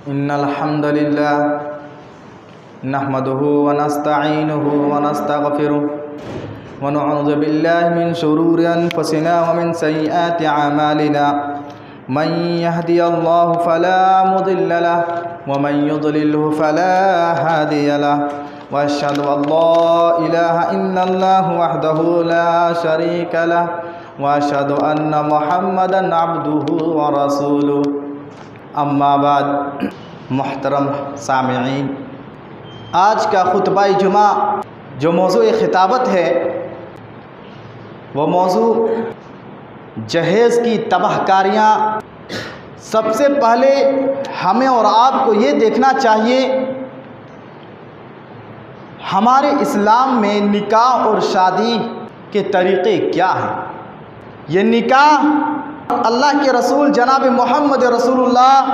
इन्नल हम्दुलिल्लाह नहमदुहु व नस्तईनुहु व नस्तगफिरुह व नऊज़ु बिल्लाहि मिन शुरूरि अनफुसिना व मिन सय्यिआति अमालिना मन यहदियल्लाहु फला मुदिल्ल लहु व मन युद्लिलहु फला हादिय लहु व अशहदु अल्ला इलाहा इल्लल्लाहु वहदहु ला शरीका लहु व अशहदु अन्न मुहम्मदन अब्दुहु व रसूलुहु। अम्मा बाद, मोहतरम सामिईन, आज का खुतबा जुमा जो मौज़ू खिताबत है वो मौज़ू जहेज़ की तबाहकारियाँ। सबसे पहले हमें और आपको ये देखना चाहिए हमारे इस्लाम में निकाह और शादी के तरीक़े क्या हैं। ये निकाह अल्लाह के रसूल जनाब मोहम्मद रसूलुल्लाह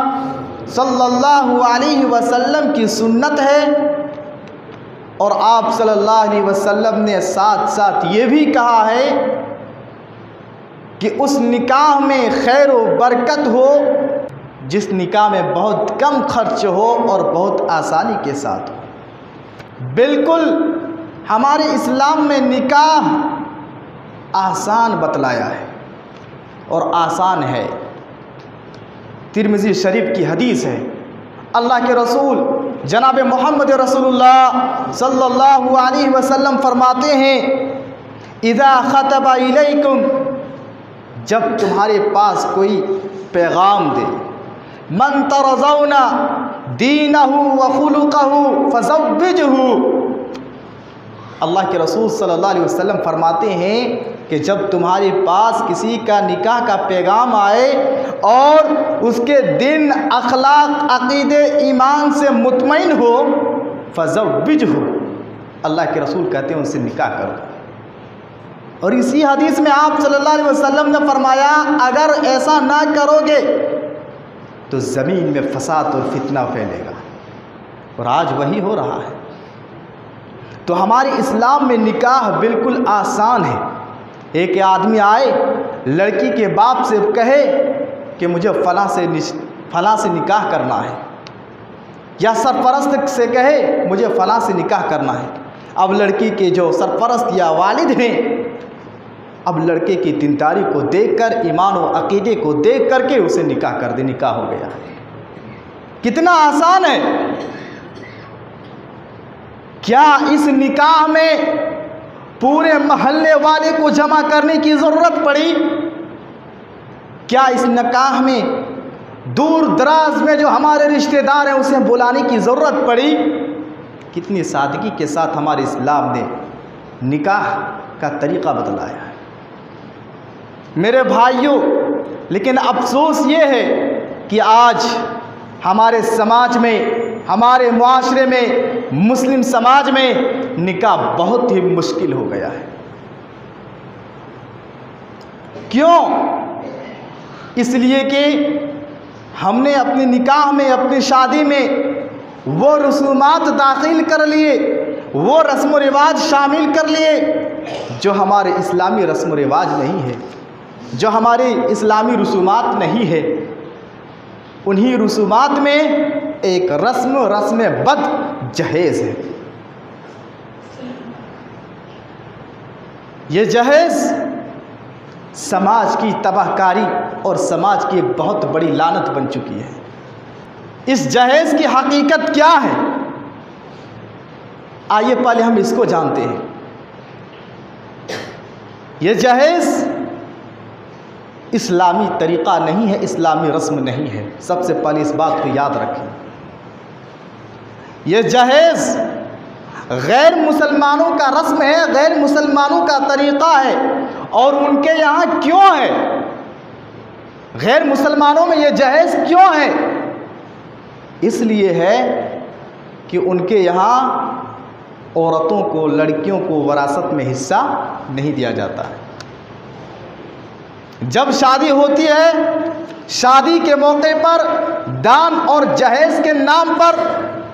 सल्लल्लाहु अलैहि वसल्लम की सुन्नत है और आप सल्लल्लाहु अलैहि वसल्लम ने साथ साथ ये भी कहा है कि उस निकाह में खैर व बरकत हो जिस निकाह में बहुत कम खर्च हो और बहुत आसानी के साथ हो। बिल्कुल हमारे इस्लाम में निकाह आसान बतलाया है और आसान है। तिरमिज़ी शरीफ की हदीस है, अल्लाह के रसूल जनाब मोहम्मद रसूलुल्लाह सल्लल्लाहु अलैहि वसल्लम फरमाते हैं, इज़ा ख़तबा इलैकुम, जब तुम्हारे पास कोई पैगाम दे, मन तरज़ौना दीनहु व खुलुक़हु फ़ज़व्विजहु। अल्लाह के रसूल सल्लल्लाहु अलैहि वसल्लम फरमाते हैं कि जब तुम्हारे पास किसी का निकाह का पैगाम आए और उसके दिन, अखलाक, अक़ीदे, ईमान से मुतमईन हो, फ़ज़व्विजहु, अल्लाह के रसूल कहते हैं उनसे निकाह करो। और इसी हदीस में आप सल्लल्लाहु अलैहि वसल्लम ने फरमाया, अगर ऐसा ना करोगे तो ज़मीन में फसाद और फितना फैलेगा। और आज वही हो रहा है। तो हमारे इस्लाम में निकाह बिल्कुल आसान है। एक आदमी आए, लड़की के बाप से कहे कि मुझे फ़लाँ से निकाह करना है, या सरपरस्त से कहे मुझे फ़लाँ से निकाह करना है। अब लड़की के जो सरपरस्त या वालिद हैं, अब लड़के की दीनदारी को देखकर, ईमान और अक़ीदे को देख करके उसे निकाह कर दे, निकाह हो गया। कितना आसान है। क्या इस निकाह में पूरे मोहल्ले वाले को जमा करने की ज़रूरत पड़ी? क्या इस निकाह में दूर दराज में जो हमारे रिश्तेदार हैं उसे बुलाने की ज़रूरत पड़ी? कितनी सादगी के साथ हमारे इस्लाम ने निकाह का तरीक़ा बतलाया है मेरे भाइयों। लेकिन अफसोस ये है कि आज हमारे समाज में, हमारे मुआशरे में, मुस्लिम समाज में निकाह बहुत ही मुश्किल हो गया है। क्यों? इसलिए कि हमने अपने निकाह में, अपनी शादी में वो रसूमात दाखिल कर लिए, वो रस्म व रिवाज शामिल कर लिए जो हमारे इस्लामी रस्म व रिवाज नहीं है, जो हमारे इस्लामी रसूमात नहीं है। उन्हीं रसूमात में एक रस्म बद जहेज़ है। ये जहेज़ समाज की तबाहकारी और समाज की एक बहुत बड़ी लानत बन चुकी है। इस जहेज़ की हकीकत क्या है? आइए पहले हम इसको जानते हैं। ये जहेज़ इस्लामी तरीक़ा नहीं है, इस्लामी रस्म नहीं है। सबसे पहले इस बात को याद रखें। ये जहेज़ गैर मुसलमानों का रस्म है, गैर मुसलमानों का तरीक़ा है। और उनके यहाँ क्यों है? गैर मुसलमानों में ये जहेज़ क्यों है? इसलिए है कि उनके यहाँ औरतों को, लड़कियों को वरासत में हिस्सा नहीं दिया जाता है। जब शादी होती है, शादी के मौके पर दान और जहेज़ के नाम पर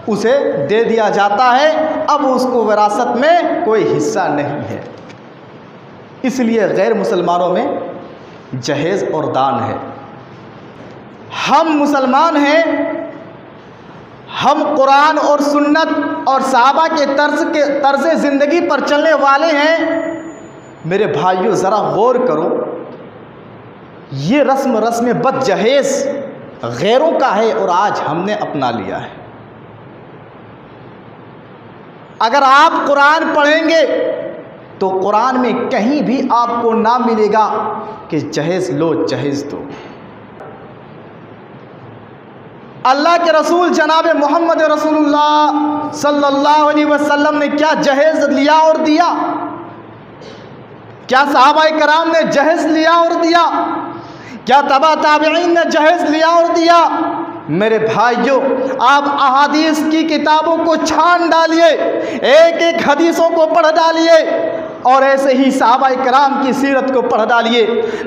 उसे दे दिया जाता है। अब उसको विरासत में कोई हिस्सा नहीं है। इसलिए गैर मुसलमानों में जहेज़ और दान है। हम मुसलमान हैं, हम कुरान और सुन्नत और सहाबा के तर्ज ज़िंदगी पर चलने वाले हैं। मेरे भाइयों ज़रा गौर करो, ये रस्म बद जहेज़ गैरों का है और आज हमने अपना लिया है। अगर आप कुरान पढ़ेंगे तो कुरान में कहीं भी आपको ना मिलेगा कि जहेज़ लो जहेज़ दो। अल्लाह के रसूल जनाब मोहम्मद रसूलुल्लाह सल्लल्लाहु अलैहि वसल्लम ने क्या जहेज़ लिया और दिया? क्या सहाबाए कराम ने जहेज़ लिया और दिया? क्या तबा ताबिईन ने जहेज़ लिया और दिया? मेरे भाइयों, आप अहादीस की किताबों को छान डालिए, एक एक हदीसों को पढ़ डालिए और ऐसे ही सहाबाए कराम की सीरत को पढ़ डालिए।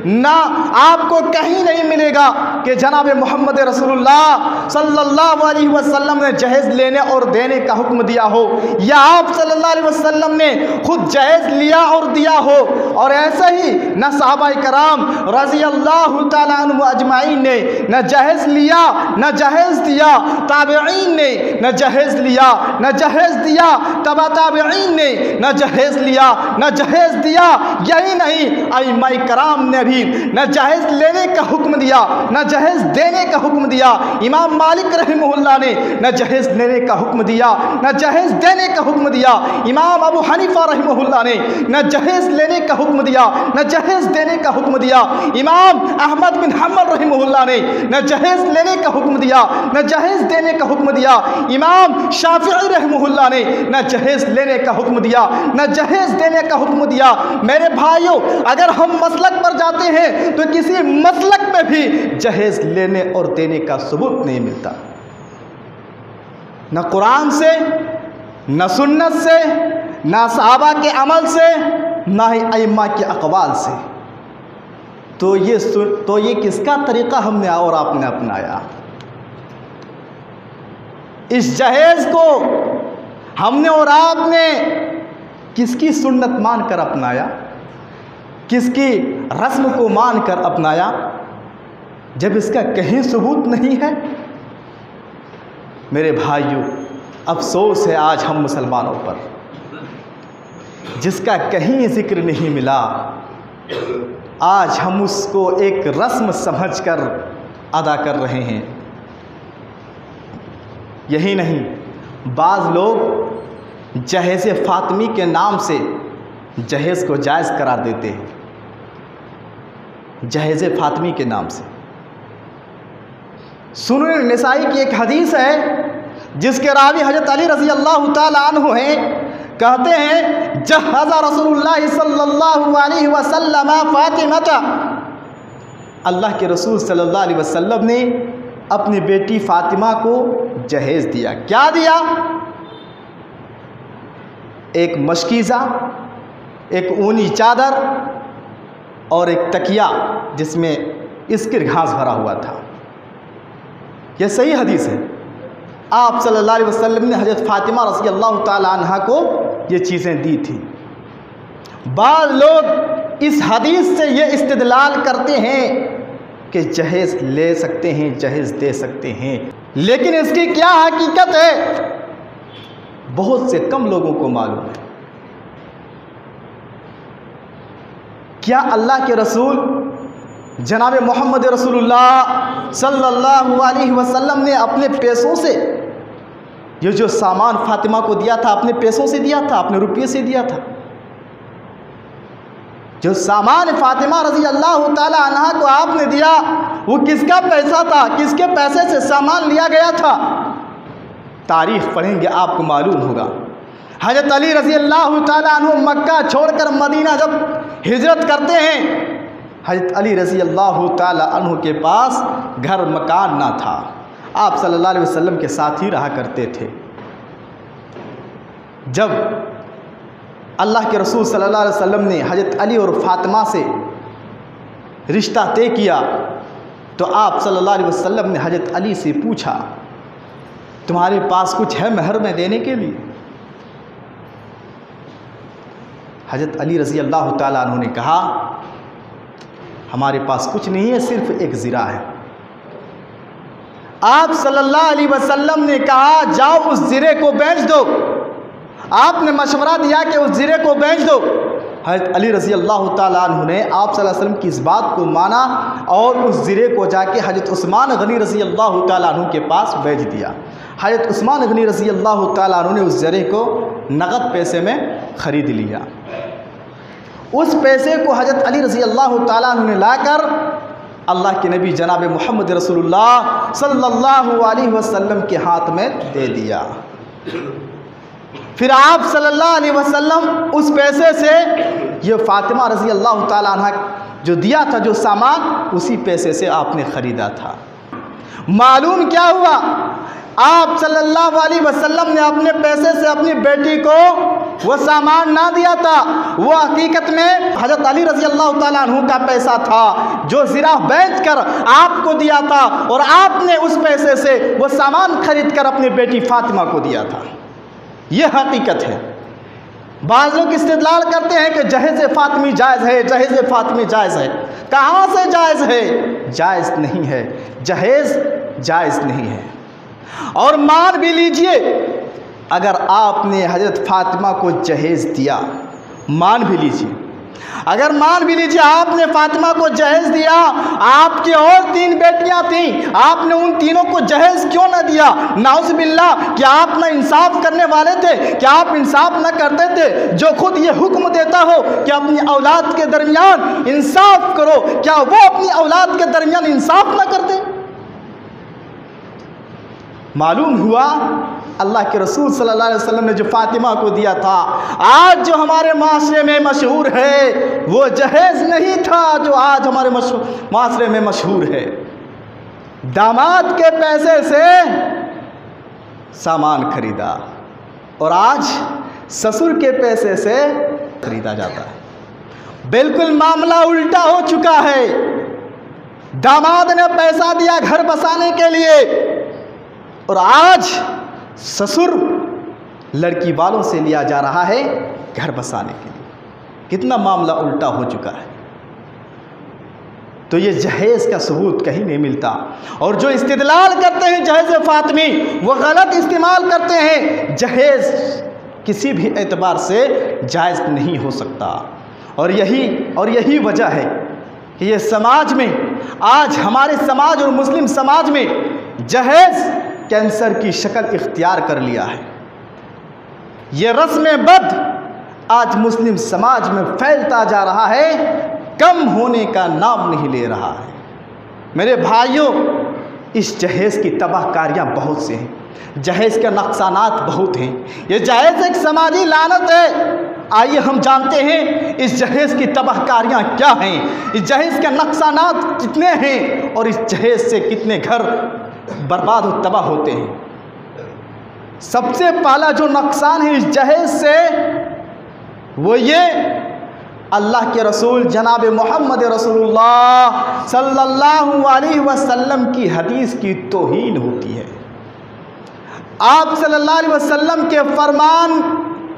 ना आपको कहीं नहीं मिलेगा कि जनाब मोहम्मद रसूलुल्लाह सल्लल्लाहु अलैहि वसल्लम ने जहेज़ लेने और देने का हुक्म दिया हो, या आप सल्लल्लाहु अलैहि वसल्लम ने खुद जहेज़ लिया और दिया हो। और ऐसा ही न सहाबाए कराम रज़ी अल्लाह तआला अन्हुम अजमाइन ने न जहेज़ लिया न जहेज़ दिया, ताबिईन ने न जहेज़ लिया न जहेज़ दिया, तबा ताबिईन ने न जहेज़ लिया न जहेज़ दिया। यही नहीं, अइम्माए कराम ने भी न जहेज़ लेने का हुक्म दिया न जहेज़ देने का हुक्म दिया। इमाम मालिक रहमहुल्लाह ने न जहेज़ लेने का हुक्म दिया न जहेज़ देने का हुक्म दिया। इमाम अबू हनीफा रहमहुल्लाह ने न जहेज़ लेने का हुक्म दिया न जहेज़ देने का हुक्म दिया। इमाम अहमद बिन हम्बल रहमहुल्लाह ने न जहेज़ लेने का हुक्म दिया न जहेज़ देने का हुक्म दिया। इमाम शाफिई रहमहुल्लाह ने न जहेज़ लेने का हुक्म दिया न जहेज़ देने का हुक्म दिया। मेरे भाइयों, अगर हम मसलक पर जाते हैं तो किसी मसलक में भी जहेज़ लेने और देने का सबूत नहीं मिलता, न कुरान से न सुन्नत से न सहाबा के अमल से न ही अइम्मा के अक़वाल से। तो ये किसका तरीक़ा हमने और आपने अपनाया? इस जहेज़ को हमने और आपने किसकी सुन्नत मानकर अपनाया, किसकी रस्म को मानकर अपनाया, जब इसका कहीं सबूत नहीं है? मेरे भाइयों, अफसोस है आज हम मुसलमानों पर, जिसका कहीं जिक्र नहीं मिला। आज हम उसको एक रस्म समझकर अदा कर रहे हैं। यही नहीं, बाज़ लोग जहेज़ फ़ातिमी के नाम से जहेज़ को जायज़ करार देते हैं। जहेज़ फ़ातिमी के नाम से सुनन निसाई की एक हदीस है जिसके रावी हज़रत अली रज़ी अल्लाह तआला अन्हु हैं। कहते हैं, जहज़ा रसूलुल्लाह सल्लल्लाहु अलैहि वसल्लम फ़ातिमता, अल्लाह के रसूल सल्लल्लाहु अलैहि वसल्लम ने अपनी बेटी फ़ातिमा को जहेज़ दिया। क्या दिया? एक मशकीज़ा, एक ऊनी चादर और एक तकिया जिसमें इस्किर घास भरा हुआ था। यह सही हदीस है। आप सल्लल्लाहु अलैहि वसल्लम ने हज़रत फ़ातिमा रज़ी अल्लाह तआला अन्हा को ये चीज़ें दी थी। बाद लोग इस हदीस से ये इस्तिदलाल करते हैं कि जहेज़ ले सकते हैं, जहेज़ दे सकते हैं, लेकिन इसकी क्या हकीकत है बहुत से कम लोगों को मालूम है। क्या अल्लाह के रसूल जनाब मोहम्मद रसूलुल्लाह सल्लल्लाहु अलैहि वसल्लम ने अपने पैसों से ये जो सामान फ़ातिमा को दिया था, अपने पैसों से दिया था, अपने रुपये से दिया था? जो सामान फ़ातिमा रज़ी अल्लाह तआला अन्हा को आपने दिया, वो किसका पैसा था? किसके पैसे से सामान लिया गया था? तारीख़ पढ़ेंगे आपको मालूम होगा। हज़रत अली रज़ी अल्लाह तआला अन्हु मक्का छोड़कर मदीना जब हिजरत करते हैं, हज़रत अली रज़ी अल्लाह तआला अन्हु के पास घर मकान ना था। आप सल्लल्लाहु अलैहि वसल्लम के साथ ही रहा करते थे। जब अल्लाह के रसूल सल्लल्लाहु अलैहि वसल्लम ने हज़रत अली और फ़ातिमा से रिश्ता तय किया तो आप सल्लल्लाहु अलैहि वसल्लम ने हज़रत अली से पूछा, तुम्हारे पास कुछ है महर में देने के लिए? हज़रत अली रज़ी अल्लाह तआला अन्हु ने कहा, हमारे पास कुछ नहीं है, सिर्फ एक ज़िरा है। आप सल्लल्लाहु अलैहि वसल्लम ने कहा जाओ उस ज़िरे को बेच दो। आपने मशवरा दिया कि उस ज़िरे को बेच दो। हज़रत अली रज़ी अल्लाह ताला अन्हु ने आप सल्लल्लाहु अलैहि वसल्लम की इस बात को माना और उस ज़िरे को जाके हज़रत उस्मान गनी रज़ी अल्लाह ताला अन्हु के पास बेच दिया। हज़रत उस्मान गनी रज़ी अल्लाह ताला अन्हु ने उस ज़िरे को नगद पैसे में ख़रीद लिया। उस पैसे को हज़रत अली रज़ी अल्लाह ताला अन्हु ने लाकर अल्लाह के नबी जनाब मोहम्मद रसूलुल्लाह सल्लल्लाहु अलैहि वसल्लम के हाथ में दे दिया। फिर आप सल्लल्लाहु अलैहि वसल्लम उस पैसे से ये फ़ातिमा रज़ी अल्लाह ताला अन्हा जो दिया था जो सामान, उसी पैसे से आपने ख़रीदा था। मालूम क्या हुआ, आप सल्लल्लाहु अलैहि वसल्लम ने अपने पैसे से अपनी बेटी को वो सामान ना दिया था, वो हकीकत में हज़रत अली रज़ी अल्लाह ताला अन्हु का पैसा था जो ज़िरा बेच कर आपको दिया था और आपने उस पैसे से वो सामान खरीद कर अपनी बेटी फ़ातिमा को दिया था। ये हकीकत है। बाज़ लोग इस्तेदलाल करते हैं कि जहेज़ फ़ातिमी जायज़ है, जहेज़ फ़ातिमी जायज़ है। कहाँ से जायज़ है? जायज़ नहीं है, जहेज़ जायज़ नहीं है। और मान भी लीजिए अगर आपने हज़रत फ़ातिमा को जहेज़ दिया, मान भी लीजिए, अगर मान भी लीजिए आपने फ़ातिमा को जहेज़ दिया, आपकी और 3 बेटियां थीं, आपने उन तीनों को जहेज़ क्यों न दिया? नाउज़ बिल्लाह, क्या आप ना इंसाफ करने वाले थे? क्या आप इंसाफ न करते थे? जो खुद ये हुक्म देता हो कि अपनी औलाद के दरमियान इंसाफ करो, क्या वो अपनी औलाद के दरमियान इंसाफ न करते? मालूम हुआ अल्लाह के रसूल सल्लल्लाहु अलैहि वसल्लम ने जो फ़ातिमा को दिया था, आज जो हमारे माशरे में मशहूर है, वो जहेज़ नहीं था जो आज हमारे माशरे में मशहूर है। दामाद के पैसे से सामान खरीदा और आज ससुर के पैसे से खरीदा जाता है। बिल्कुल मामला उल्टा हो चुका है। दामाद ने पैसा दिया घर बसाने के लिए और आज ससुर लड़की वालों से लिया जा रहा है घर बसाने के लिए। कितना मामला उल्टा हो चुका है। तो ये जहेज़ का सबूत कहीं नहीं मिलता। और जो इस्तिदलाल करते हैं जहेज़ फ़ातिमी, वो गलत इस्तेमाल करते हैं। जहेज़ किसी भी एतबार से जायज़ नहीं हो सकता। और यही वजह है कि ये समाज में, आज हमारे समाज और मुस्लिम समाज में जहेज़ कैंसर की शक्ल इख्तियार कर लिया है। ये रस्म बद आज मुस्लिम समाज में फैलता जा रहा है, कम होने का नाम नहीं ले रहा है। मेरे भाइयों, इस जहेज़ की तबाहकारियाँ बहुत से हैं, जहेज़ के नुकसानात बहुत हैं। ये जहेज़ एक समाजी लानत है। आइए हम जानते हैं इस जहेज़ की तबाहकारियाँ क्या हैं, इस जहेज़ के नुकसानात कितने हैं और इस जहेज़ से कितने घर बर्बाद और तबाह होते हैं। सबसे पहला जो नुकसान है इस जहेज़ से, वो ये अल्लाह के रसूल जनाब मोहम्मद रसूलुल्लाह सल्लल्लाहु अलैहि वसल्लम की हदीस की तौहीन होती है। आप सल्लल्लाहु अलैहि वसल्लम के फरमान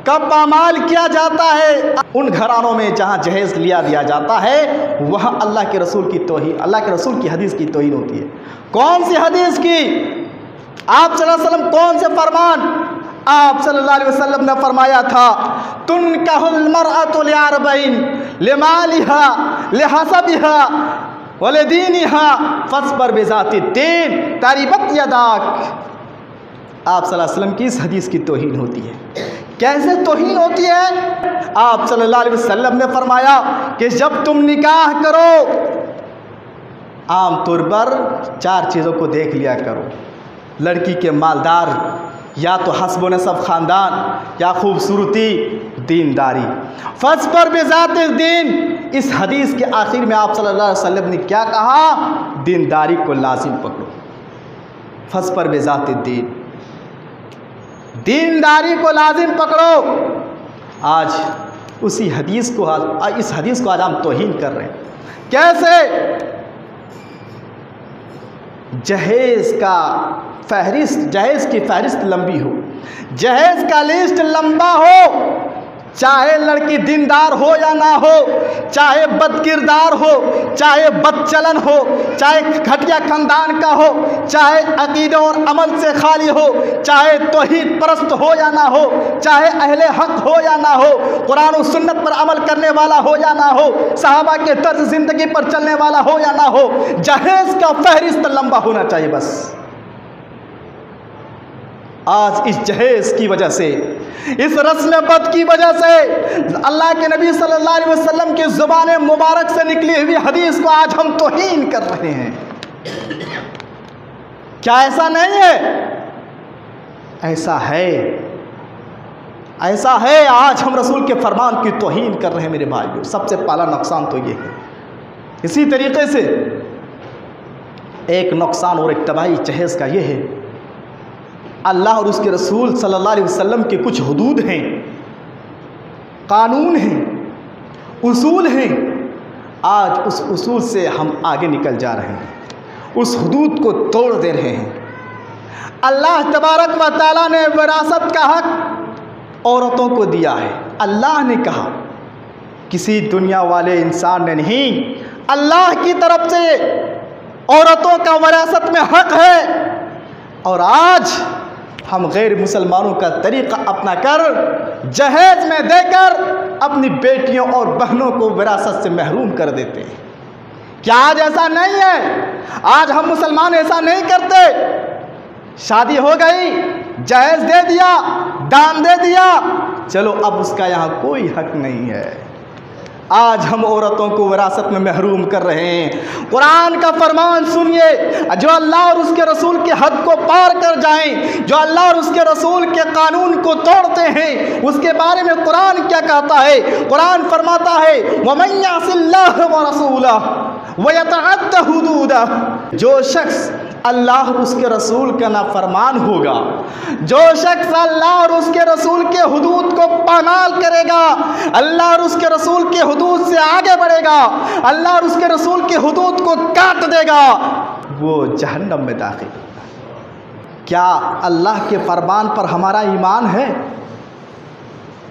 का पामाल किया जाता है। उन घरानों में जहाँ जहेज़ लिया दिया जाता है, वहाँ अल्लाह के रसूल की तौहीन, अल्लाह के रसूल की हदीस की तौहीन होती है। कौन सी हदीस की? आप सल्लल्लाहु अलैहि वसल्लम कौन से फरमान? आप सल्लल्लाहु अलैहि वसल्लम ने फरमाया था, तुनकाहुल मरअतु लिअरबईन लिमालिहा लिहसबिहा वलिदीनिहा फस्बर बिज़ातिद्दीन तरिबत यदाक। आप सल्लल्लाहु अलैहि वसल्लम की इस हदीस की तौहीन होती है। कैसे तौहीन होती है? आप सल्लल्लाहु अलैहि वसल्लम ने फरमाया कि जब तुम निकाह करो, आम तौर पर 4 चीज़ों को देख लिया करो। लड़की के मालदार, या तो हस्ब नसब ख़ानदान, या खूबसूरती, दीनदारी। फस्बर बिज़ातिद्दीन, इस हदीस के आखिर में आप सल्लल्लाहु अलैहि वसल्लम ने क्या कहा? दीनदारी को लाजिम पकड़ो। फस्बर बिज़ातिद्दीन, दीनदारी को लाजिम पकड़ो। आज उसी हदीस को, इस हदीस को आज हम तौहीन कर रहे हैं। कैसे? जहेज़ का फहरिस्त, जहेज़ की फहरिस्त लंबी हो, जहेज़ का लिस्ट लंबा हो, चाहे लड़की दीनदार हो या ना हो, चाहे बदकिरदार हो, चाहे बदचलन हो, चाहे घटिया खानदान का हो, चाहे अकीदे और अमल से खाली हो, चाहे तौहीद परस्त हो या ना हो, चाहे अहले हक हो या ना हो, कुरान और सुन्नत पर अमल करने वाला हो या ना हो, सहाबा के तर्ज जिंदगी पर चलने वाला हो या ना हो, जहेज का फहरिस्त लंबा होना चाहिए बस। आज इस जहेज की वजह से, इस रस्म बद की वजह से, अल्लाह के नबी सल्लल्लाहु अलैहि वसल्लम की ज़ुबान मुबारक से निकली हुई हदीस को आज हम तौहीन कर रहे हैं। क्या ऐसा नहीं है? ऐसा है, ऐसा है। आज हम रसूल के फरमान की तौहीन कर रहे हैं मेरे भाइयों। सबसे पहला नुकसान तो ये है। इसी तरीके से एक नुकसान और एक तबाही जहेज का ये है, अल्लाह और उसके रसूल सल्लल्लाहु अलैहि वसल्लम के कुछ हुदूद हैं, कानून हैं, उसूल हैं। आज उस उसूल से हम आगे निकल जा रहे हैं, उस हुदूद को तोड़ दे रहे हैं। अल्लाह तबारक व तआला ने विरासत का हक औरतों को दिया है। अल्लाह ने कहा, किसी दुनिया वाले इंसान ने नहीं, अल्लाह की तरफ से औरतों का विरासत में हक है। और आज हम गैर मुसलमानों का तरीक़ा अपना कर जहेज में देकर अपनी बेटियों और बहनों को विरासत से महरूम कर देते हैं। क्या आज ऐसा नहीं है? आज हम मुसलमान ऐसा नहीं करते। शादी हो गई, जहेज दे दिया, दान दे दिया, चलो अब उसका यहाँ कोई हक नहीं है। आज हम औरतों को विरासत में महरूम कर रहे हैं। कुरान का फरमान सुनिए, जो अल्लाह और उसके रसूल के हद को पार कर जाएं, जो अल्लाह और उसके रसूल के कानून को तोड़ते हैं, उसके बारे में कुरान क्या कहता है? कुरान फरमाता है, वमन यअसिल्लाह व रसूलहु व यतअद्द हुदूदहु। जो शख्स अल्लाह और उसके रसूल का नाफरमान होगा, जो शख्स अल्लाह और उसके रसूल के हुदूद को पामाल करेगा, अल्लाह और उसके रसूल के हुदूद से आगे बढ़ेगा, अल्लाह और उसके रसूल के हुदूद को काट देगा, वो जहन्नम में दाखिल। क्या अल्लाह के फरमान पर हमारा ईमान है?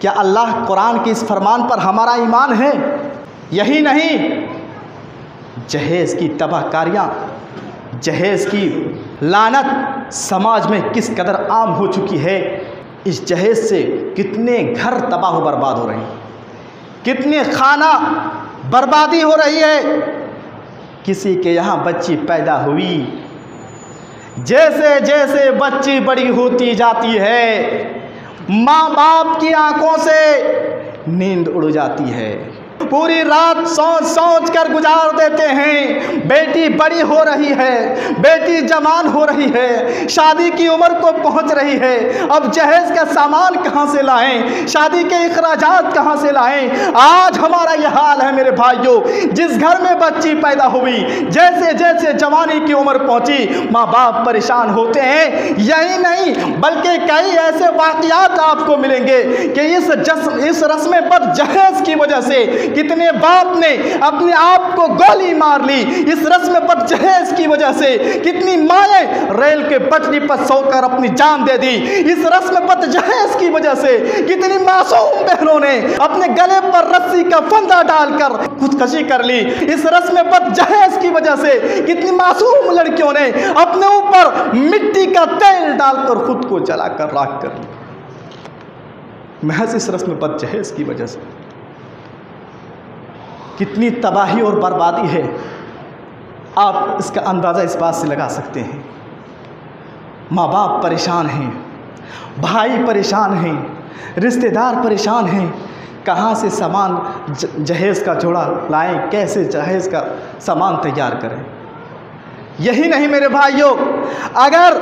क्या अल्लाह कुरान के इस फरमान पर हमारा ईमान है? यही नहीं, जहेज की तबाहकारियाँ, जहेज की लानत समाज में किस कदर आम हो चुकी है। इस जहेज से कितने घर तबाह बर्बाद हो रहे हैं, कितने खाना बर्बादी हो रही है। किसी के यहाँ बच्ची पैदा हुई, जैसे जैसे बच्ची बड़ी होती जाती है, माँ बाप की आंखों से नींद उड़ जाती है, पूरी रात सोच सोच कर गुजार देते हैं। बेटी बड़ी हो रही है, बेटी जवान हो रही है, शादी की उम्र को पहुंच रही है। अब जहेज का सामान कहाँ से लाएं, शादी के इखराजात कहाँ से लाएं? आज हमारा यह हाल है मेरे भाइयों। जिस घर में बच्ची पैदा हुई, जैसे जैसे जवानी की उम्र पहुंची, माँ बाप परेशान होते हैं। यही नहीं, बल्कि कई ऐसे वाक़यात आपको मिलेंगे कि इस रस्म बद जहेज की वजह से कितने बाप ने अपने आप को गोली मार ली। इस रस्म बद जहेज की वजह से कितनी माएँ रेल के पटरी पर सोकर अपनी जान दे दी। इस रस्म बद जहेज की वजह से कितनी मासूम बहनों ने अपने गले पर रस्सी का फंदा डालकर खुदकशी कर ली। इस रस्म बद जहेज की वजह से कितनी मासूम लड़कियों ने अपने ऊपर मिट्टी का तेल डालकर खुद को जलाकर राख कर ली, महज इस रस्म बद जहेज की वजह से। कितनी तबाही और बर्बादी है, आप इसका अंदाज़ा इस बात से लगा सकते हैं। माँ बाप परेशान हैं, भाई परेशान हैं, रिश्तेदार परेशान हैं। कहाँ से सामान जहेज़ का जोड़ा लाएं, कैसे जहेज़ का सामान तैयार करें? यही नहीं मेरे भाइयों, अगर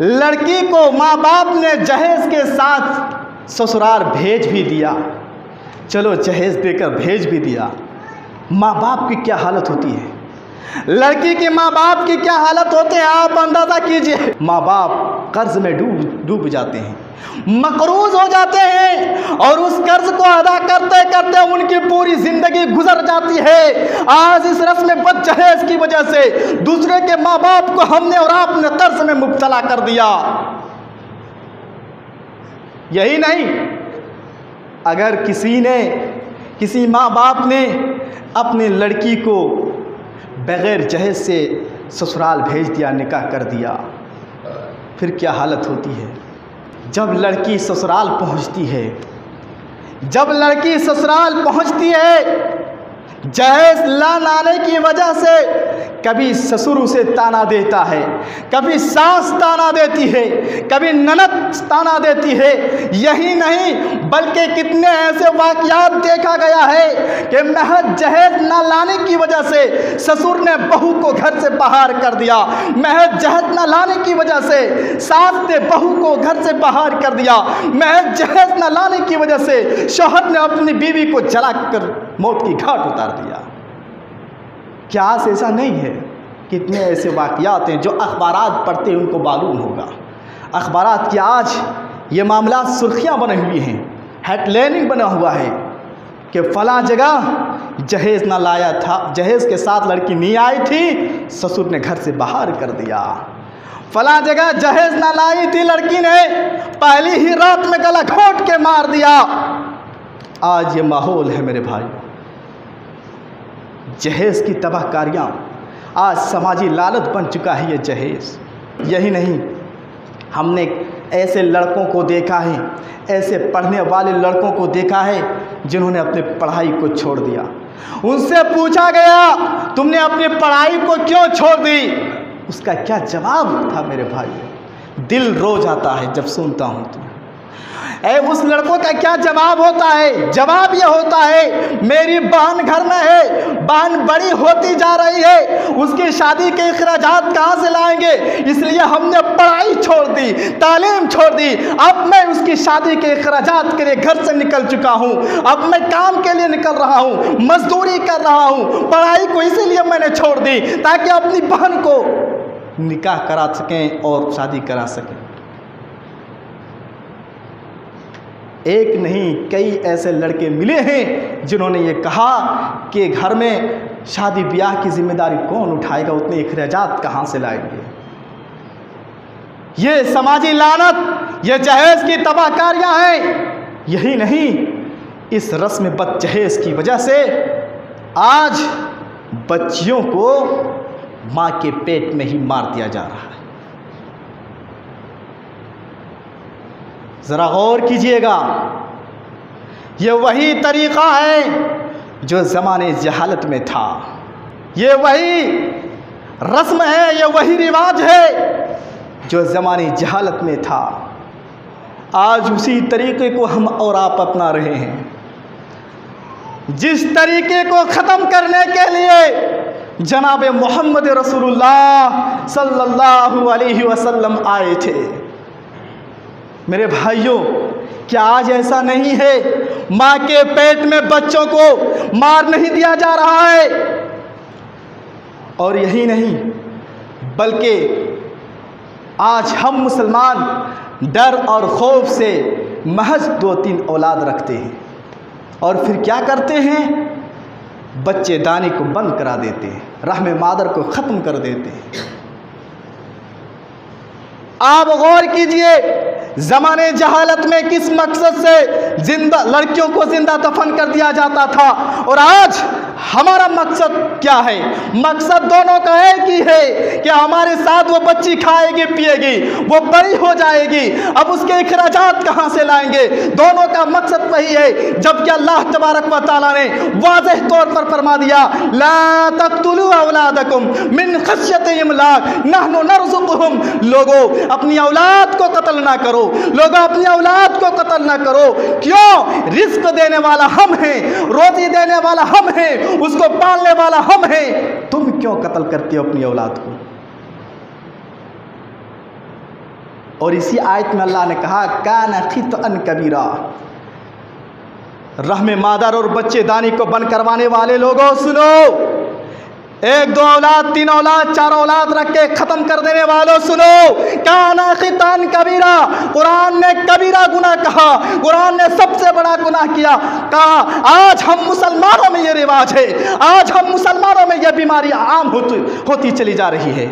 लड़की को माँ बाप ने जहेज़ के साथ ससुराल भेज भी दिया, चलो जहेज़ देकर भेज भी दिया, माँ बाप की क्या हालत होती है, लड़की के माँ बाप की क्या हालत होते हैं आप अंदाज़ा कीजिए। माँ बाप कर्ज में डूब जाते हैं, मकरूज हो जाते हैं, और उस कर्ज को अदा करते करते उनकी पूरी ज़िंदगी गुजर जाती है। आज इस रस्म बद जहेज की वजह से दूसरे के माँ बाप को हमने और आपने कर्ज में मुब्तला कर दिया। यही नहीं, अगर किसी माँ बाप ने अपनी लड़की को बग़ैर जहेज से ससुराल भेज दिया, निकाह कर दिया, फिर क्या हालत होती है। जब लड़की ससुराल पहुंचती है, जहेज ना लाने की वजह से कभी ससुर उसे ताना देता है, कभी सास ताना देती है, कभी ननद ताना देती है। यही नहीं बल्कि कितने ऐसे वाक़यात देखा गया है कि महज जहेज ना लाने की वजह से ससुर ने बहू को घर से बाहर कर दिया, महज जहेज ना लाने की वजह से सास ने बहू को घर से बाहर कर दिया, महज जहेज ना लाने की वजह से शौहर ने अपनी बीवी को जलाकर मौत की घाट उतार दिया। क्या आज ऐसा नहीं है? कितने ऐसे वाक़यात हैं जो अखबारात पढ़ते हैं उनको मालूम होगा। अखबारात की आज ये मामला सुर्खियाँ बने हुई हैं, हेडलाइनिंग बना हुआ है कि फ़लाँ जगह जहेज़ ना लाया था, जहेज़ के साथ लड़की नहीं आई थी, ससुर ने घर से बाहर कर दिया। फ़लाँ जगह जहेज़ ना लाई थी लड़की ने, पहली ही रात में गला घोंट के मार दिया। आज ये माहौल है मेरे भाई, जहेज़ की तबाहकारियाँ, आज समाजी लालच बन चुका है ये जहेज़। यही नहीं, हमने ऐसे लड़कों को देखा है, ऐसे पढ़ने वाले लड़कों को देखा है जिन्होंने अपनी पढ़ाई को छोड़ दिया। उनसे पूछा गया तुमने अपनी पढ़ाई को क्यों छोड़ दी, उसका क्या जवाब था मेरे भाई, दिल रो जाता है जब सुनता हूँ तो। उस लड़कों का क्या जवाब होता है? जवाब यह होता है मेरी बहन घर में है, बहन बड़ी होती जा रही है, उसकी शादी के अखराजात कहाँ से लाएंगे, इसलिए हमने पढ़ाई छोड़ दी, तालीम छोड़ दी। अब मैं उसकी शादी के अखराजात के लिए घर से निकल चुका हूँ, अब मैं काम के लिए निकल रहा हूँ, मजदूरी कर रहा हूँ, पढ़ाई को इसीलिए मैंने छोड़ दी ताकि अपनी बहन को निकाह करा सकें और शादी करा सकें। एक नहीं कई ऐसे लड़के मिले हैं जिन्होंने ये कहा कि घर में शादी ब्याह की जिम्मेदारी कौन उठाएगा, उतने अखराजात कहाँ से लाएंगे। ये समाजी लानत, ये जहेज़ की तबाहकारियाँ हैं। यही नहीं, इस रस्म बद जहेज़ की वजह से आज बच्चियों को माँ के पेट में ही मार दिया जा रहा है। ज़रा गौर कीजिएगा, ये वही तरीक़ा है जो ज़माने जहालत में था, ये वही रस्म है, ये वही रिवाज है जो ज़माने जहालत में था। आज उसी तरीक़े को हम और आप अपना रहे हैं, जिस तरीक़े को ख़त्म करने के लिए जनाब मोहम्मद रसूलुल्लाह सल्लल्लाहु अलैहि वसल्लम आए थे। मेरे भाइयों, क्या आज ऐसा नहीं है, माँ के पेट में बच्चों को मार नहीं दिया जा रहा है? और यही नहीं बल्कि आज हम मुसलमान डर और खौफ से महज 2-3 औलाद रखते हैं और फिर क्या करते हैं, बच्चेदानी को बंद करा देते हैं, रहम मादर को ख़त्म कर देते हैं। आप गौर कीजिए, ज़माने जहालत में किस मकसद से जिंदा लड़कियों को जिंदा दफन कर दिया जाता था और आज हमारा मकसद क्या है? मकसद दोनों का एक ही है कि हमारे साथ वो बच्ची खाएगी पिएगी, वो बड़ी हो जाएगी, अब उसके अखराजात कहाँ से लाएंगे? दोनों का मकसद वही है। जबकि अल्लाह तबारक व तआला ने वाज़ेह तौर पर फरमा दिया, ला तक़्तुलू औलादकुम मिन ख़श्यति इमलाक नहनु नरज़ुक़ुहुम। लोगों, अपनी औलाद को कत्ल ना करो, लोगों अपनी औलाद को कत्ल ना करो। क्यों? रिज़्क़ देने वाला हम हैं, रोज़ी देने वाला हम हैं, उसको पालने वाला हम हैं। तुम क्यों कत्ल करते हो अपनी औलाद को? और इसी आयत में अल्लाह ने कहा, काना खितअन कबीरा। रहमे मादर और बच्चेदानी को बंद करवाने वाले लोगों, सुनो, 1, 2 औलाद, 3 औलाद, 4 औलाद रख के ख़त्म कर देने वालों, सुनो, काना खितान कबीरा। कुरान ने कबीरा गुनाह कहा, कुरान ने सबसे बड़ा गुनाह किया, कहा। आज हम मुसलमानों में ये रिवाज है, आज हम मुसलमानों में ये बीमारी आम होती चली जा रही है।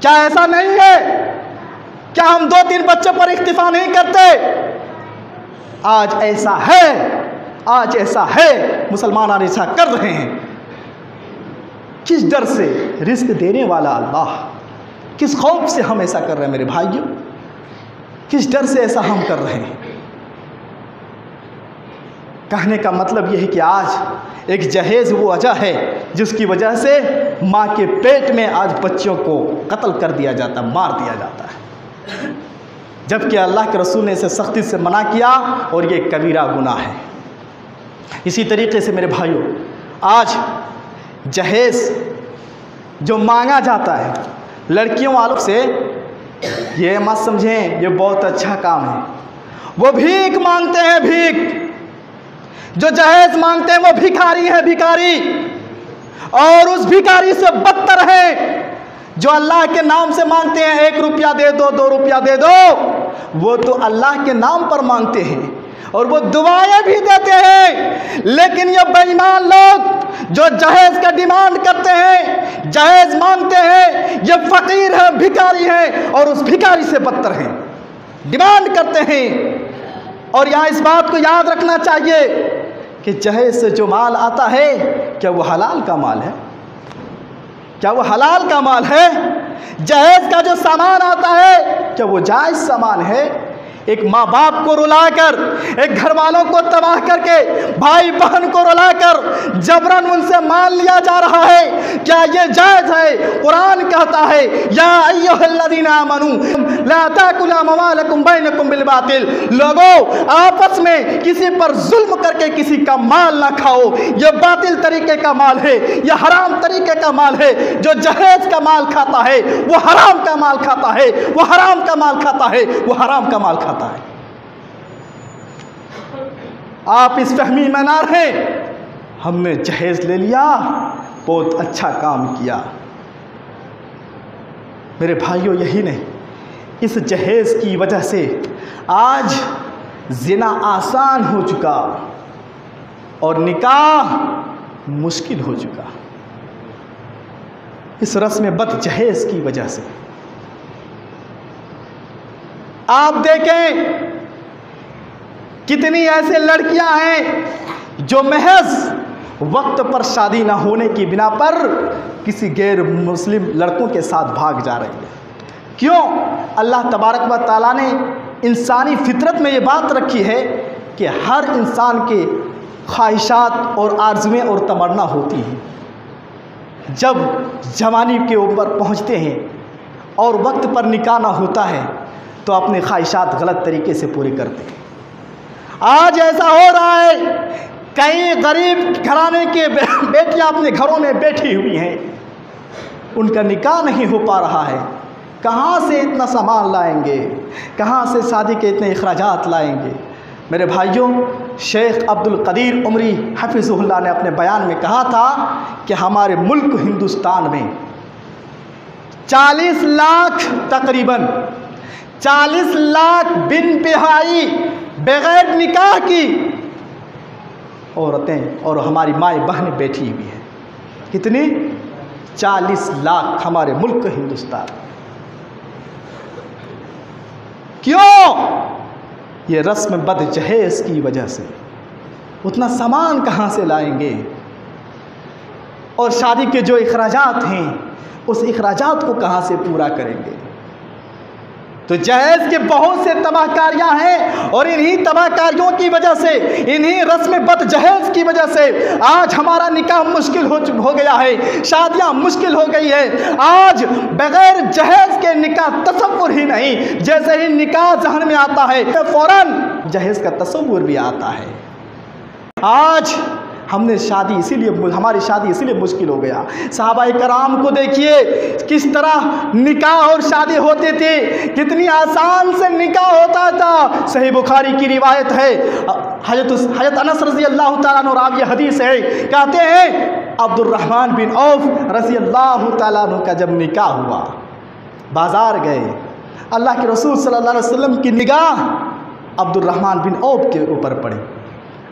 क्या ऐसा नहीं है? क्या हम 2-3 बच्चों पर इक्तिफा नहीं करते? आज ऐसा है, आज ऐसा है, मुसलमान ऐसा कर रहे हैं। किस डर से? रिस्क देने वाला अल्लाह। किस खौफ से हम ऐसा कर रहे हैं मेरे भाइयों? किस डर से ऐसा हम कर रहे हैं? कहने का मतलब यह है कि आज एक जहेज़ वो वजह है जिसकी वजह से माँ के पेट में आज बच्चों को कत्ल कर दिया जाता, मार दिया जाता है, जबकि अल्लाह के रसूल ने इसे सख्ती से मना किया और ये कबीरा गुनाह है। इसी तरीके से मेरे भाइयों, आज जहेज़ जो मांगा जाता है लड़कियों वालों से, ये मत समझें ये बहुत अच्छा काम है। वो भीख मांगते हैं, भीख। जो जहेज़ मांगते हैं वो भिखारी है, भिखारी। और उस भिखारी से बदतर है जो अल्लाह के नाम से मांगते हैं, 1 रुपया दे दो, 2 रुपया दे दो। वो तो अल्लाह के नाम पर मांगते हैं और वो दुआएं भी देते हैं। लेकिन ये बेईमान लोग जो जहेज़ का डिमांड करते हैं, जहेज़ मांगते हैं, ये फ़कीर है, भिखारी है और उस भिखारी से बदतर हैं, डिमांड करते हैं। और यहाँ इस बात को याद रखना चाहिए कि जहेज़ से जो माल आता है, क्या वो हलाल का माल है? क्या वो हलाल का माल है? जहेज़ का जो सामान आता है, क्या वो जायज़ सामान है? एक माँ बाप को रुलाकर, एक घर वालों को तबाह करके, भाई बहन को रुलाकर जबरन उनसे माल लिया जा रहा है, क्या ये जायज़ है? कुरान कहता है, या अय्युहल्लज़ीना आमनू ला ताकुलू अमवालकुम बैनकुम बिल बातिल। लोगों, आपस में किसी पर जुल्म करके किसी का माल ना खाओ। ये बातिल तरीके का माल है, ये हराम तरीके का माल है। जो जहेज़ का माल खाता है वो हराम का माल खाता है, वो हराम का माल खाता है, वो हराम का माल खाता है। आप इस फहमी में ना रहें। हमने जहेज़ ले लिया, बहुत अच्छा काम किया। मेरे भाइयों, यही नहीं, इस जहेज़ की वजह से आज ज़िना आसान हो चुका और निकाह मुश्किल हो चुका, इस रस्म बद जहेज़ की वजह से। आप देखें कितनी ऐसे लड़कियां हैं जो महज वक्त पर शादी ना होने की बिना पर किसी गैर मुस्लिम लड़कों के साथ भाग जा रही है। क्यों? अल्लाह तबारक व तआला ने इंसानी फितरत में ये बात रखी है कि हर इंसान के ख्वाहिशात और आरज़ुएं और तमन्ना होती हैं। जब जवानी के ऊपर पहुंचते हैं और वक्त पर निकाह ना होता है तो अपने ख्वाहिशात गलत तरीके से पूरे करते हैं। आज ऐसा हो रहा है, कई गरीब घराने के बेटियां अपने घरों में बैठी हुई हैं, उनका निकाह नहीं हो पा रहा है। कहाँ से इतना सामान लाएंगे? कहाँ से शादी के इतने अखराजात लाएंगे? मेरे भाइयों, शेख अब्दुल कदीर उमरी हफिज़ुहुल्लाह ने अपने बयान में कहा था कि हमारे मुल्क हिंदुस्तान में 40 लाख, तकरीबन 40 लाख बिन बिहाई बगैर निकाह की औरतें और हमारी माएँ बहनें बैठी हुई हैं। कितनी? 40 लाख हमारे मुल्क हिंदुस्तान। क्यों? ये रस्म बद जहेज़ की वजह से। उतना सामान कहाँ से लाएंगे? और शादी के जो अखराजात हैं उस अखराजात को कहाँ से पूरा करेंगे? तो जहेज़ के बहुत से तबाहकारियाँ हैं और इन्हीं तबाहकारियों की वजह से, इन्हीं रस्म बद जहेज़ की वजह से आज हमारा निकाह मुश्किल हो गया है, शादियाँ मुश्किल हो गई है। आज बग़ैर जहेज़ के निकाह तसव्वुर ही नहीं। जैसे ही निकाह ज़हन में आता है तो फ़ौरन जहेज़ का तसव्वुर भी आता है। आज हमने शादी इसीलिए, हमारी शादी इसीलिए मुश्किल हो गया। सहाबाए कराम को देखिए किस तरह निकाह और शादी होते थे, कितनी आसान से निकाह होता था। सही बुखारी की रिवायत है, हज़रत अनस रज़ी अल्लाह तआला अन्हु रावी हदीस है, कहते हैं अब्दुर्रहमान बिन औफ रज़ी अल्लाह तआला अन्हु का जब निकाह हुआ, बाज़ार गए, अल्लाह के रसूल सल्लल्लाहु अलैहि वसल्लम की निगाह अब्दुर्रहमान बिन औफ के ऊपर पड़ी।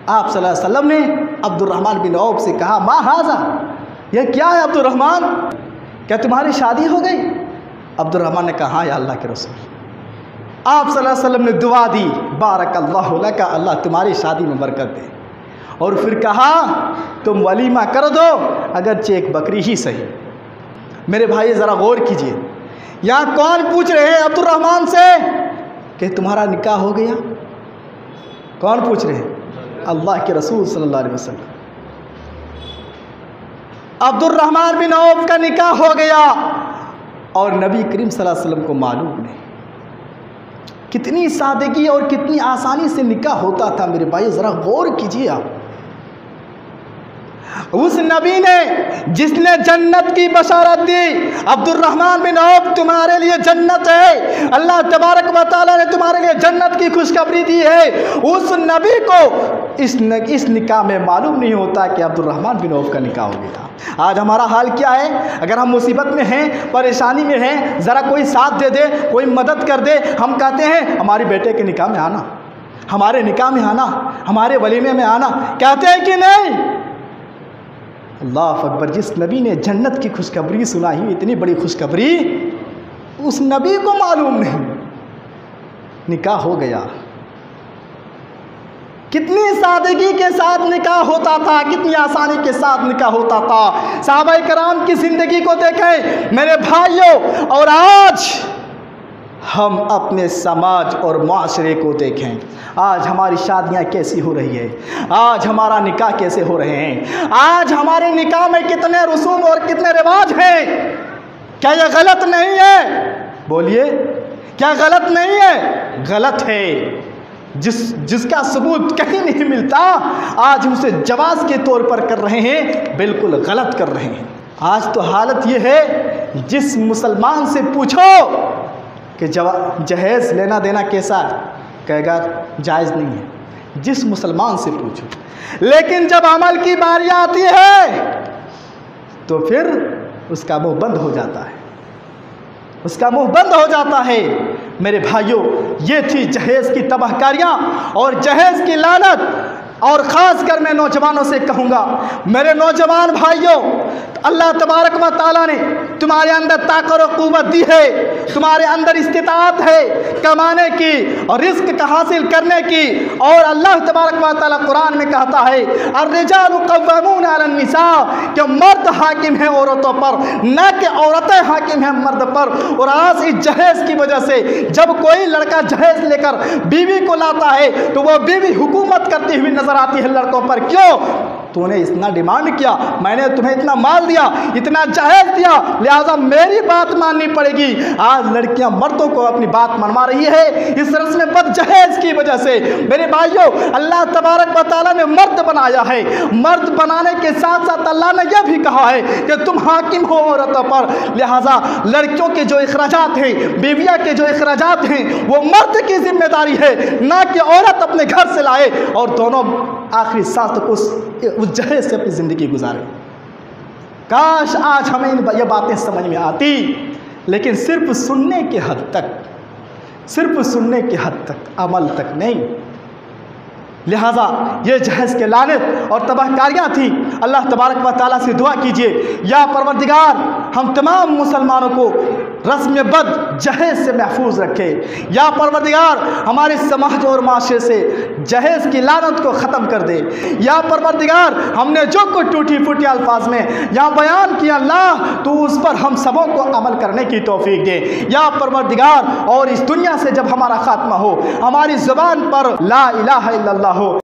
आप सल्लल्लाहु अलैहि वसल्लम ने अब्दुर्रहमान बिन औफ से कहा, मा हाज़ा, यह क्या है अब्दुर्रहमान, क्या तुम्हारी शादी हो गई? अब्दुर्रहमान ने कहा, हाँ या अल्लाह के रसूल, आप सल्लल्लाहु अलैहि वसल्लम ने दुआ दी, बारकल्लाहु लका, अल्लाह तुम्हारी शादी में बरकत दे। और फिर कहा तुम वलीमा कर दो, अगरचे एक बकरी ही सही। मेरे भाई ज़रा गौर कीजिए, यहाँ कौन पूछ रहे हैं अब्दुर्रहमान से कि तुम्हारा निकाह हो गया? कौन पूछ रहे हैं? अल्लाह के रसूल सल्लल्लाहु अलैहि वसल्लम। अब्दुर्रहमान बिन औफ का निकाह हो गया और नबी करीम सल्लल्लाहु अलैहि वसल्लम को मालूम नहीं। कितनी सादगी और कितनी आसानी से निकाह होता था मेरे भाई, ज़रा गौर कीजिए आप। उस नबी ने जिसने जन्नत की बशारत दी, अब्दुर्रहमान बिन औफ तुम्हारे लिए जन्नत है, अल्लाह तबारक व तआला ने तुम्हारे लिए जन्नत की खुशखबरी दी है, उस नबी को इस निकाह में मालूम नहीं होता कि अब्दुर्रहमान बिन औफ का निकाह हो गया। आज हमारा हाल क्या है? अगर हम मुसीबत में हैं, परेशानी में हैं, ज़रा कोई साथ दे दे, कोई मदद कर दे, हम कहते हैं हमारे बेटे के निकाह में आना, हमारे निकाह में आना, हमारे वलीमे में आना, कहते हैं कि नहीं? अल्लाह अकबर। जिस नबी ने जन्नत की खुशखबरी सुनाई, इतनी बड़ी खुशखबरी, उस नबी को मालूम नहीं, निकाह हो गया। कितनी सादगी के साथ निकाह होता था, कितनी आसानी के साथ निकाह होता था। सहाबाए कराम की ज़िंदगी को देखें मेरे भाइयों, और आज हम अपने समाज और माशरे को देखें। आज हमारी शादियां कैसी हो रही है, आज हमारा निकाह कैसे हो रहे हैं, आज हमारे निकाह में कितने रसूम और कितने रिवाज हैं। क्या यह गलत नहीं है? बोलिए, क्या गलत नहीं है? गलत है। जिसका सबूत कहीं नहीं मिलता, आज उसे जवाज के तौर पर कर रहे हैं, बिल्कुल गलत कर रहे हैं। आज तो हालत यह है, जिस मुसलमान से पूछो कि जहेज़ लेना देना कैसा है, कहेगा जायज़ नहीं है। जिस मुसलमान से पूछो, लेकिन जब अमल की बारी आती है तो फिर उसका मुंह बंद हो जाता है, उसका मुंह बंद हो जाता है। मेरे भाइयों, ये थी जहेज़ की तबाहकारियाँ और जहेज़ की लानत। और ख़ास कर मैं नौजवानों से कहूँगा, मेरे नौजवान भाइयों, अल्लाह तबारक व तआला ने तुम्हारे अंदर ताकत और क़ुव्वत दी है, तुम्हारे अंदर इस्तिताअत है कमाने की और रिज़्क़ का हासिल करने की। और अल्लाह तबारक व तआला कुरान में कहता है, अर्रिजालु क़व्वामून अलन निसा, कि मर्द हाकिम है औरतों पर, न कि औरतें हाकिम हैं मर्द पर। और आज इस जहेज़ की वजह से जब कोई लड़का जहेज़ लेकर बीवी को लाता है तो वह बीवी हुकूमत करती हुई नजर आती है लड़कों पर। क्यों? तूने इतना डिमांड किया, मैंने तुम्हें इतना माल दिया, इतना जहेज दिया, लिहाजा मेरी बात माननी पड़ेगी। आज लड़कियां मर्दों को अपनी बात मनवा रही है इस रस्म बद जहेज की वजह से। मेरे भाइयों, अल्लाह तबारक व तआला ने मर्द बनाया है, मर्द बनाने के साथ साथ अल्लाह ने यह भी कहा है कि तुम हाकिम हो औरतों पर। लिहाजा लड़कियों के जो इखराजात हैं, बीविया के जो इखराजात हैं, वो मर्द की जिम्मेदारी है, ना कि औरत अपने घर से लाए और दोनों आखिरी सांस तक उस जहेज से अपनी ज़िंदगी गुजारे। काश आज हमें ये बातें समझ में आती, लेकिन सिर्फ सुनने के हद तक, सिर्फ सुनने के हद तक, अमल तक नहीं। लिहाजा ये जहेज़ के लानत और तबाहकारियाँ थी। अल्लाह तबारक व तआला से दुआ कीजिए, या परवरदिगार हम तमाम मुसलमानों को रस्म बद जहेज़ से महफूज रखे। या परवरदिगार हमारे समाज और माशरे से जहेज़ की लानत को ख़त्म कर दे। या परवरदिगार हमने जो कुछ टूटी फूटी अल्फाज में यहाँ बयान किया, अल्लाह तो उस पर हम सबों को अमल करने की तौफीक दे। या परवरदिगार, और इस दुनिया से जब हमारा खात्मा हो, हमारी ज़ुबान पर ला इलाहा इल्लल्लाह हो।